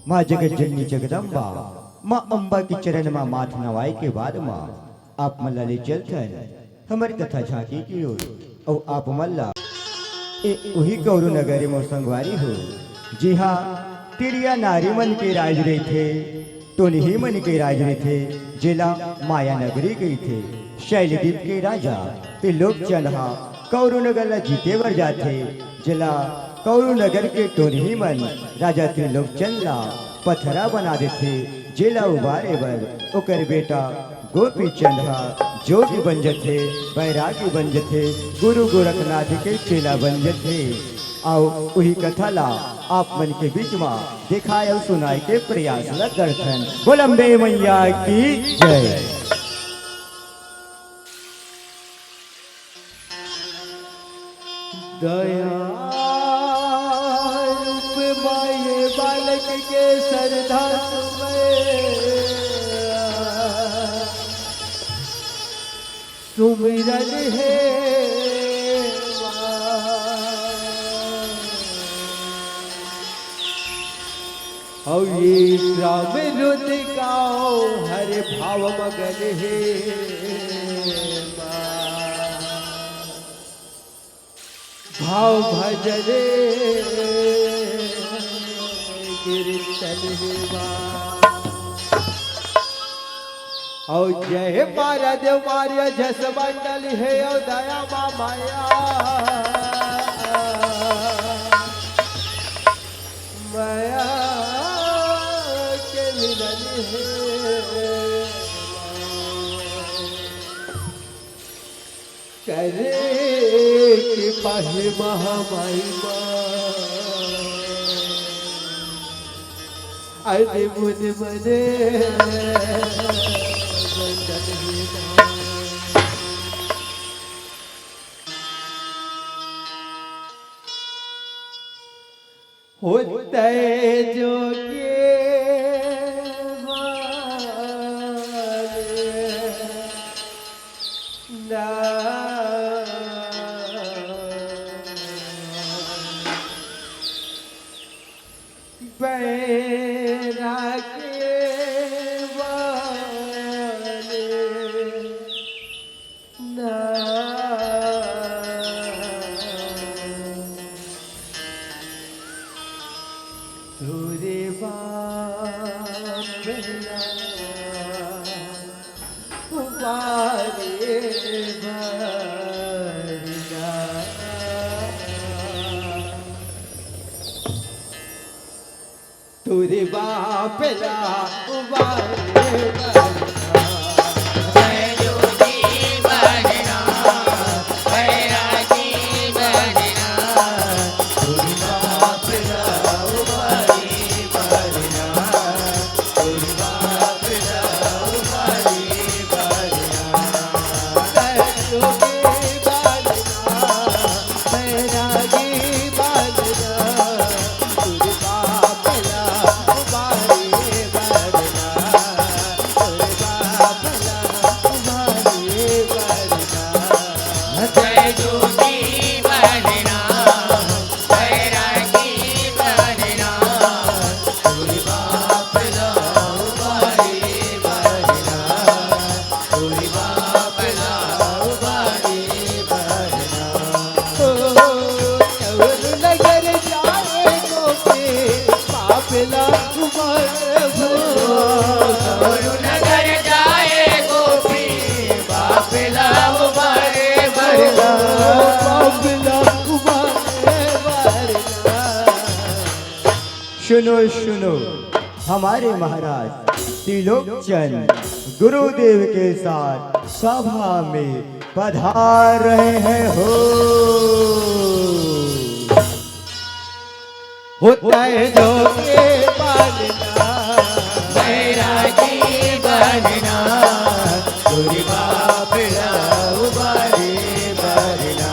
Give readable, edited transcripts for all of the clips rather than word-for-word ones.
माँ जगत जननी जगदम्बा माँ अम्बा की चरण माँ माथ नवाई के बाद माँ आप मल्ला ले चलथन हमारी कथा झांकी की ओर और आप मल्ला वही कौरू नगर में संगवारी हो। जी हाँ, तिरिया नारी मन के राज रहे थे तो नहीं मन के राज रहे थे जिला माया नगरी गई थे। शैलदीप के राजा त्रिलोक चंद्हा कौरू नगर ला जीते वर जाते जिला कौरू नगर के टोनी मन राजा त्रिलोक चंद्रा पथरा बना देते जिला उबारे बर ओकर बेटा गोपी चंद्रा जोगी बन जथे बैरागी बन जथे गुरु गोरखनाथ के चेला बन जथे। आओ वही कथा ला आप मन के बीच में दिखाए और सुनाए के प्रयास ल करथन। बोलम्बे मैया की जय। दया रूप माये बालक के सरधा सुमिरन है और ये राम रुदिकाओ हर भाव मगन है भाव भजने कीर्तन और जय मारा देव मारिया जस मंडल है और दया मा माया माया के मिलन है करे कि पाहे महामाई अरे मुझे मने होते जो के ना तुरे बाप ला उबारे सुनो सुनो हमारे महाराज त्रिलोक चंद गुरुदेव के साथ सभा में पधार रहे हैं हो। होता है जो के बनना बैरागी बनना तुरी बाप ला उबारे बनना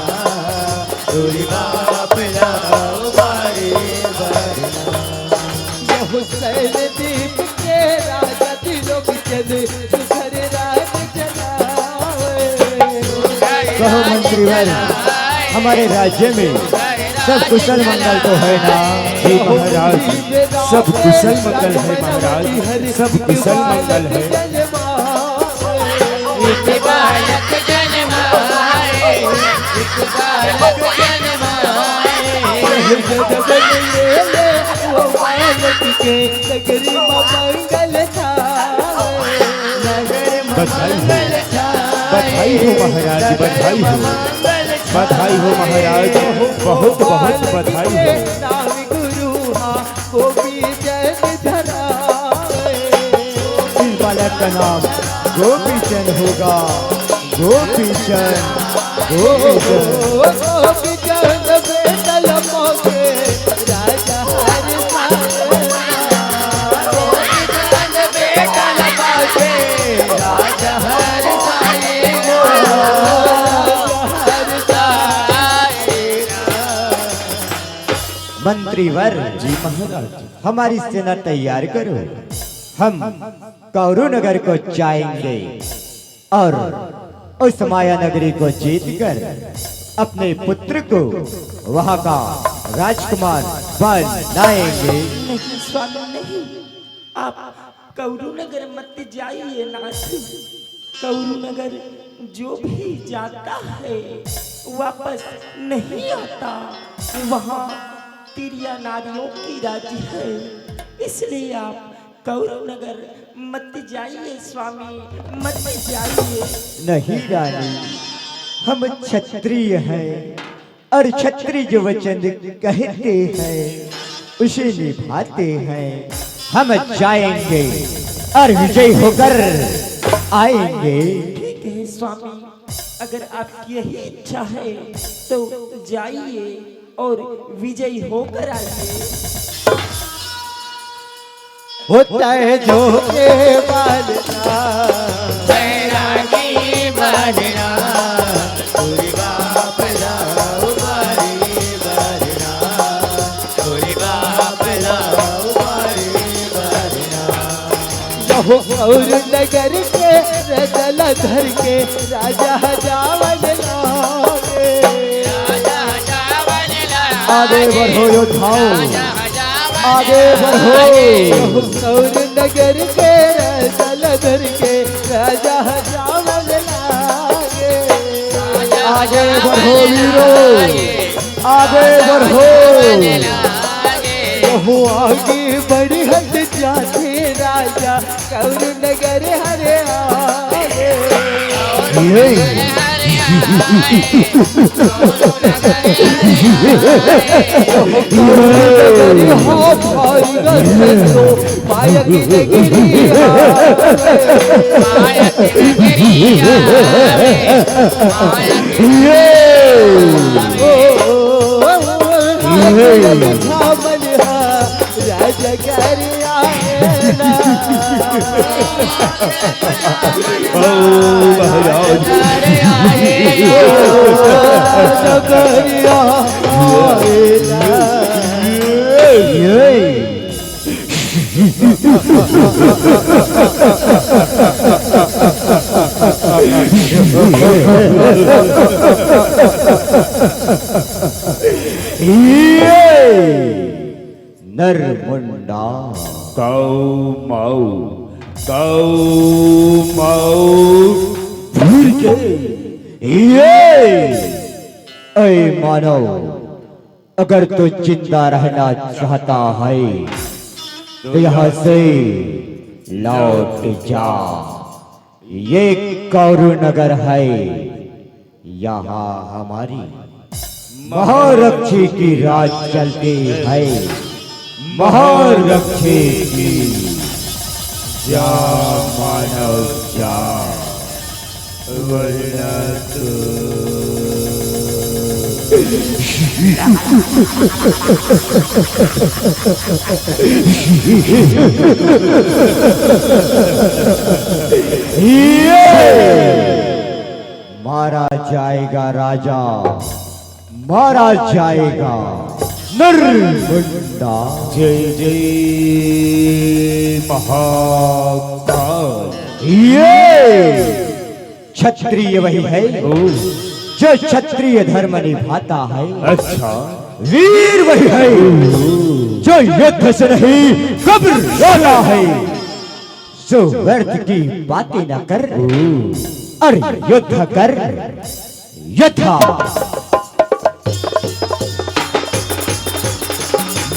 तुरी बाप ला उबारे बनना हुसैन दीप के राजा त्रिलोक चंद सुखर राज चलावे। कहो मंत्री वर्ग हमारे राज्य में सब कुशल मंगल तो है ना। जी महाराज सब कुशल मंगल है महाराज, सब कुशल मंगल है। एक बालक जन्माए, एक बालक जन्माए। वो बालक के नगरी में मंगल छाए, बधाई हो, बधाई हो महाराज, बधाई हो, बधाई हो महाराज, बहुत बहुत बधाई हो। नाम गुरु गोपी जन धराए। इस बालक का नाम गोपीचंद होगा, गोपीचंद, गोपीचंद। गोपीचंद बेटल मोके राजा हर गोपीचंद बेटल मोके राजा हर मंत्रीवर जी महाराज, हमारी सेना तैयार करो, हम कौरू नगर को जाएंगे और उस माया नगरी को जीतकर अपने पुत्र को वहां का राजकुमार बनाएंगे। नहीं स्वामी नहीं, आप कौरू नगर मत जाइए नाथ। कौरू नगर जो भी जाता है वापस नहीं आता, वहाँ तिरिया नारियों की राज्य है, इसलिए आप कौरू नगर मत जाइए स्वामी, मत जाइए। नहीं रानी, हम क्षत्रिय हैं और क्षत्रिय जो वचन कहते हैं उसे निभाते हैं। हम जाएंगे और विजय होकर आएंगे। ठीक है स्वामी, अगर आपकी यही इच्छा है तो जाइए और विजयी होकर आइए। होता है जो के बालना बैरागी बाजना, पूरी बाप लाओ बारी बाजना, पूरी बाप लाओ बारी बाजना। यहो और नगर के रतल धर के राजा जावन लागे। राजा जावन लागे, आगे बढ़ो योद्धाओ, राजा जावन आगे बढ़ो। यहो और नगर के रतल धर के राजा जावन लागे। आगे बढ़ो वीरों, आगे बढ़ो। यहो आगे बढ़ी हट जाते राजा कौर नगर हरे आगे। माया की नगरी राजा करिया ओ महाराज, नरमुंडा गौ माऊ, गौ माऊ, ऐ मानव, अगर तू जिंदा रहना चाहता है तो यहाँ से लौट जा। ये कौरू नगर है, यहाँ हमारी महारक्षी की राज चलती है। महारक्षी की जा मानव जा, वरना तो मारा जाएगा राजा, मारा जाएगा नरमुंडा। जय जय महाकाल। ये क्षत्रिय वही है जो क्षत्रिय धर्म निभाता है। अच्छा, वीर वही है जो युद्ध से नहीं घबराता है, जो व्यर्थ की बातें न कर और युद्ध कर यथा।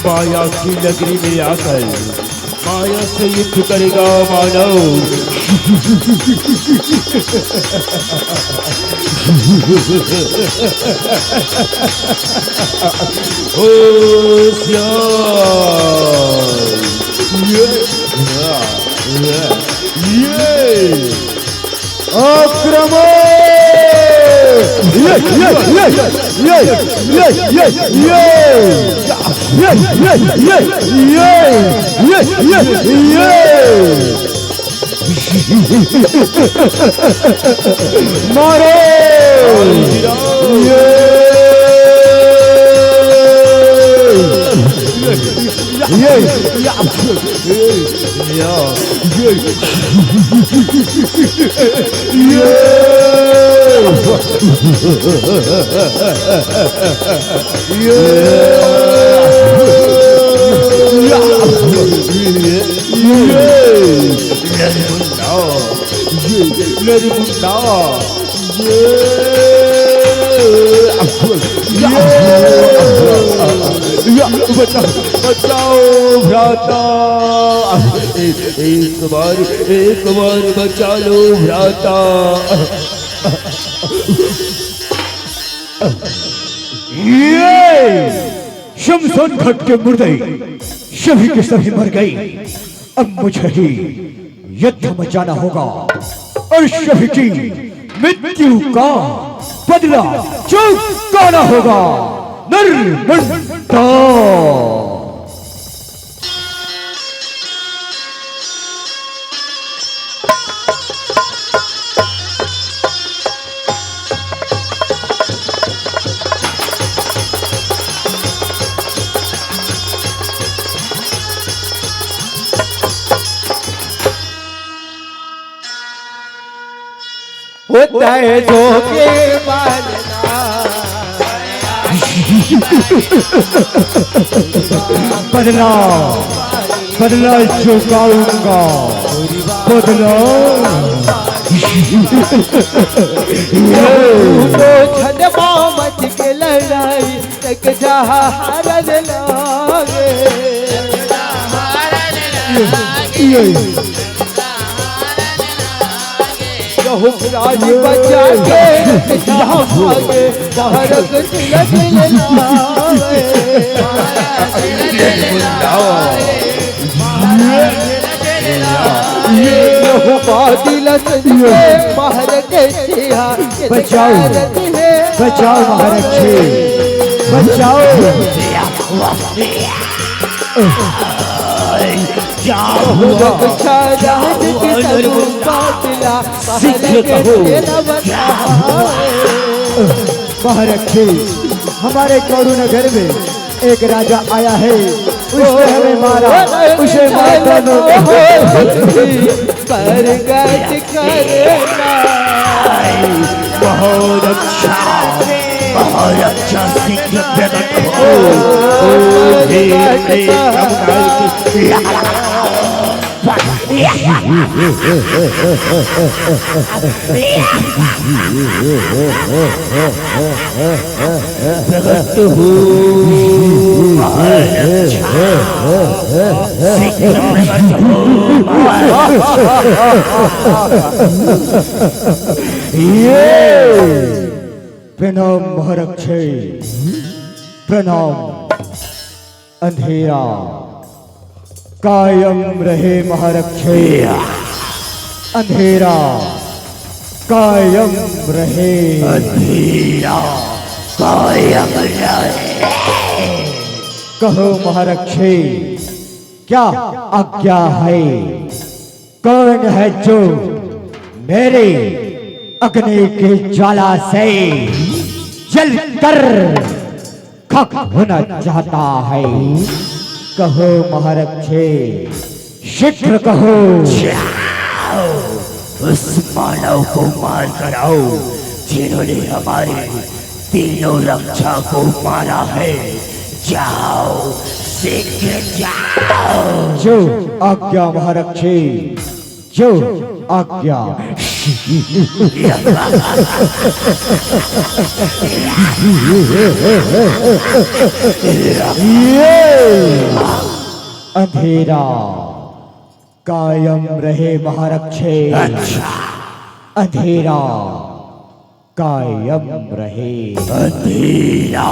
माया की नगरी में आकर माया से युद्ध करेगा मानव। मारो बचाओ भ्राता, एक बार बचा लो भ्राता। ये शमशान घाट के मुर्दे सभी के सभी मर गए। अब मुझे ही युद्ध मचाना होगा और सभी की मृत्यु का बदला चुकाना होगा। नर्मदा होता है जो के मानना, बदला बदला चुकाऊंगा, बदला छनमा मच के लड़ाई तक जहारन लागे। राज बचा के जहाँ भागे भारत तिलक बचाओ बचाओ महारक्षी बचाओ। महारक्षी हमारे कौरू नगर में एक राजा आया है, उसने हमें मारा, उसे मारा पर गज करना। बहुत अच्छा सिंह प्रकट हो। प्रणाम महारक्षी प्रणाम। अंधेरा कायम रहे महारक्षी, अंधेरा कायम रहे, अंधेरा कायम रहे। कहो महारक्षी क्या आज्ञा है? कौन है जो मेरे अग्नि के ज्वाला से जलकर खाक होना चाहता है? कहो महारक्षी शीघ्र कहो। उस मानव को मार कर आओ जिन्होंने हमारे तीनों रक्षा को मारा है। जाओ शीघ्र जाओ। जो आज्ञा महारक्षे, जो आज्ञा। अंधेरा कायम रहे महारक्षे। अंधेरा कायम रहे। अंधेरा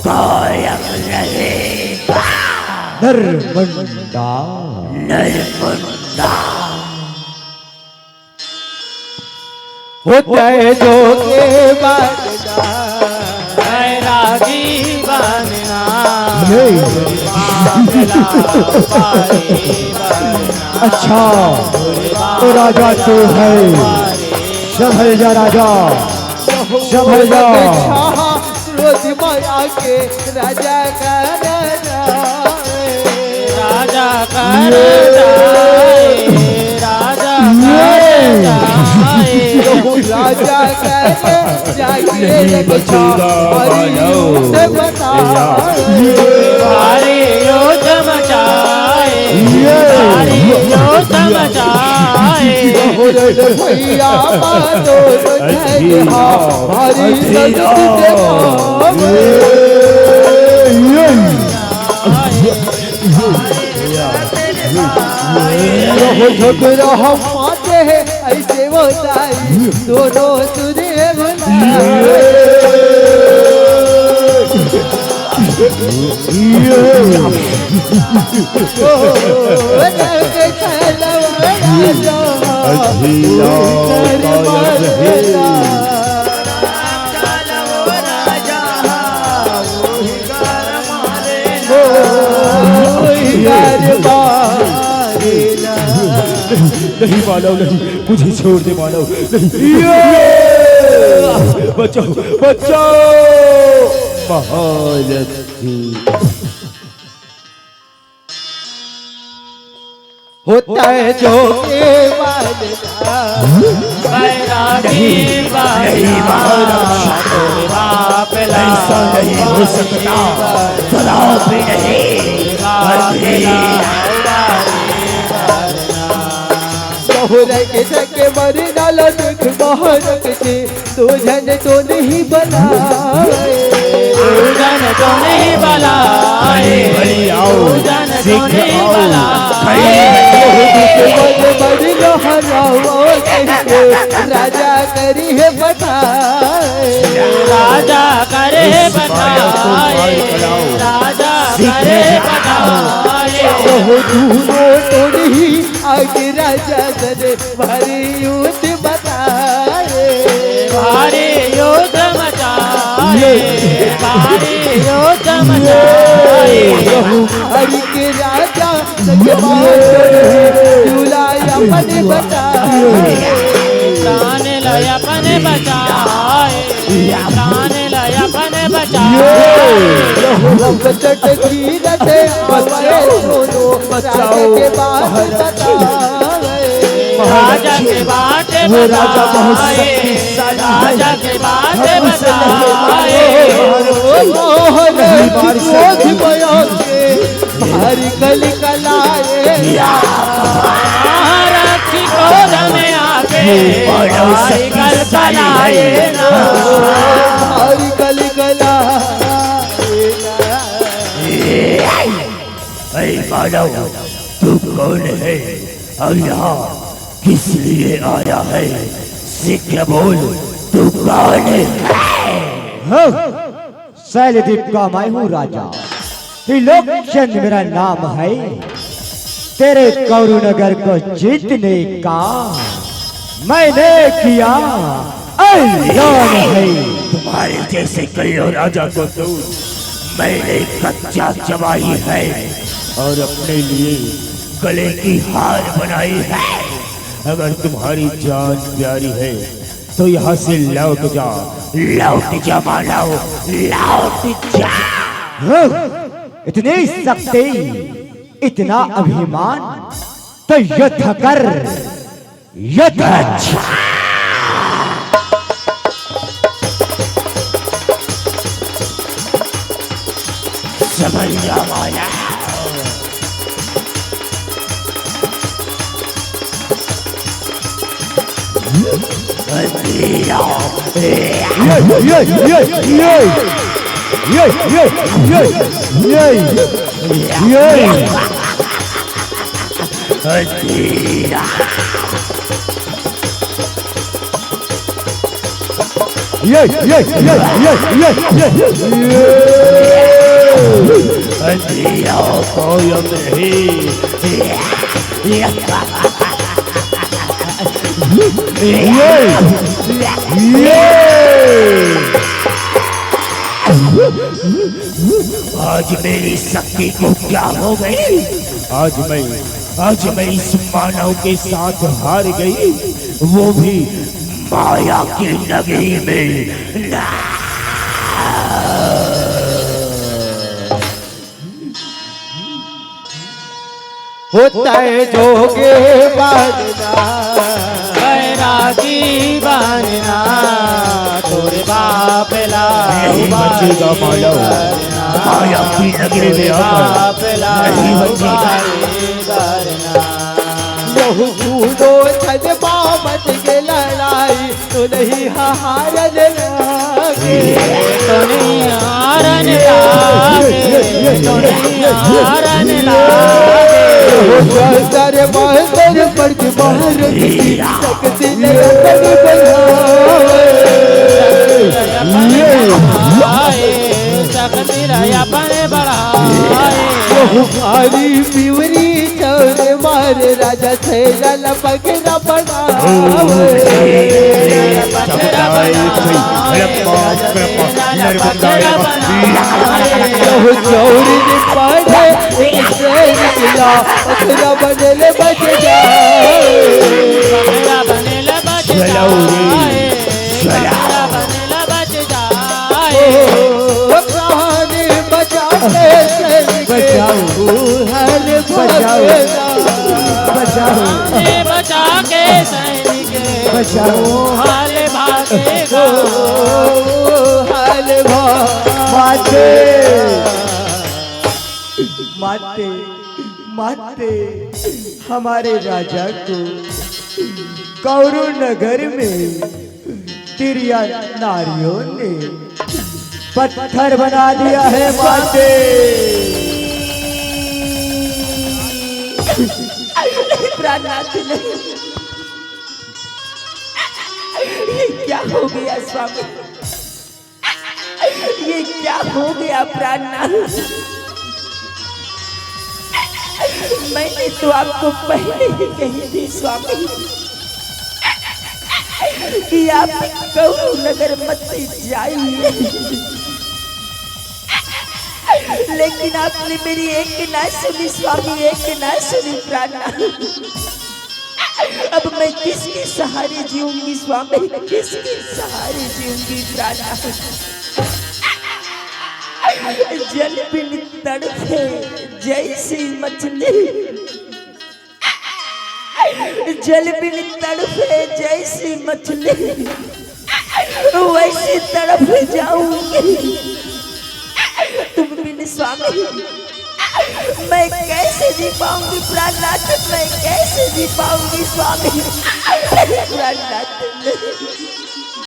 कायम रहे। नर्मदा नर्मदा होता है जो के बनना बैरागी बनना अच्छा तो राजा तू है, संभल जा राजा, संभल जा। रोज माया के राजा का राजा कर जाए, राजा कर जाए, राजा कर जाए बचूगा से बताए भारी युद्ध मचाए, भारी युद्ध मचाए। भैया मानो हमारी झगड़ा हम पाते हैं ऐसे बताई दोनों तुझे नहीं मानव, नहीं, मुझे छोड़ दे मानव, नहीं। बचाओ बचाओ महालक्ष्मी। होता है जो के बैरागी बनना तेरे बाप ऐसा नहीं हो सकता, शराब भी नहीं बहुरे के सके मरी डाल दुख महारक से तो जन तो नहीं बनाए, जन तो नहीं बनाए, जन तो नहीं बनाए। बड़ी राजा करी है बताए, राजा करे बताए, राजा करे बताए। टोड़ी आगे राजा करे भारी युद्ध बताए, भारी युद्ध मचाए, भारी युद्ध मचाए। हरि के राजा अपने बताए, प्राण लय अपने बचाए, प्राण लय अपने बचाए। चटकी रटे दोनों बचाओ के बाहर बताए, राजा के बाटे बताए, राजा के बाटे बताए। भारी कल कलाए रखी गोद में आके भारी कल कलाए ना, भारी कल कलाए। मानव तू कौन है और यहाँ किस लिए आया है? शीघ्र बोल, तू कौन है? शैलदीप का मैं हूँ राजा, त्रिलोकचंद मेरा नाम है। तेरे कौरू नगर को जीतने का मैंने किया ऐलान है। तुम्हारे जैसे कई और राजा को तो मैंने कच्चा चबाई है और अपने लिए गले की हार बनाई है। अगर तुम्हारी जान प्यारी है तो यहाँ से लौट जा, लौट जा मानव, लौट जा। इतनी शक्ति, इतना अभिमान, तो युद्ध कर, युद्ध। समझ जा माया। अंधिया कोई आज मेरी शक्ति को क्या हो गई? आज मैं इस मानव के साथ हार गई, वो भी माया की नगरी में। होता है जोगे बाजना बैरागी बनना तोरे बाप ला नहीं बचेगा मानव, माया की नगरी में आकर नहीं बचेगा। बहु कूदो छद बाबत के लड़ाई तो नहीं हारन लागे, तो नहीं हारन लागे, तो नहीं हारन लागे। सर मास्टर पर बाहर सकती लड़ाई बनाए, सकती रया पर बढ़ाए। हमारी पिवरी चौर मार राजा से पकड़ा बनावे, चौर ने पड़े निकला पकड़ा बदले बच जाए, पकड़ा बदले बच जाए, पकड़ा बदले बच जाए। बचाओ हर बचाओ बचाओ बचा के सैनिक बचाओ हाल भागेगा, हाल माते माते माते हमारे राजा को कौरू नगर में तिरिया नारियों ने पत्थर बना दिया है माते। प्राणनाथ नहीं, ये क्या हो गया स्वामी, ये क्या हो गया प्राणनाथ? मैंने तो आपको पहले ही कही थी स्वामी कि आप कौरू नगर मत जाइए, लेकिन आपने मेरी एक ना सुनी स्वामी, एक ना सुनी प्राणनाथ। अब मैं किसके सहारे जीऊंगी स्वामी, किसके सहारे जीऊंगी प्राणनाथ? जल बिन तड़पे जैसी मछली, जल बिन तड़पे जैसी मछली, वैसे तड़प जाऊंगी तुम बिन स्वामी। मैं कैसे जी पाऊंगी प्राणनाथ, मैं कैसे जी पाऊंगी स्वामी? प्राणनाथ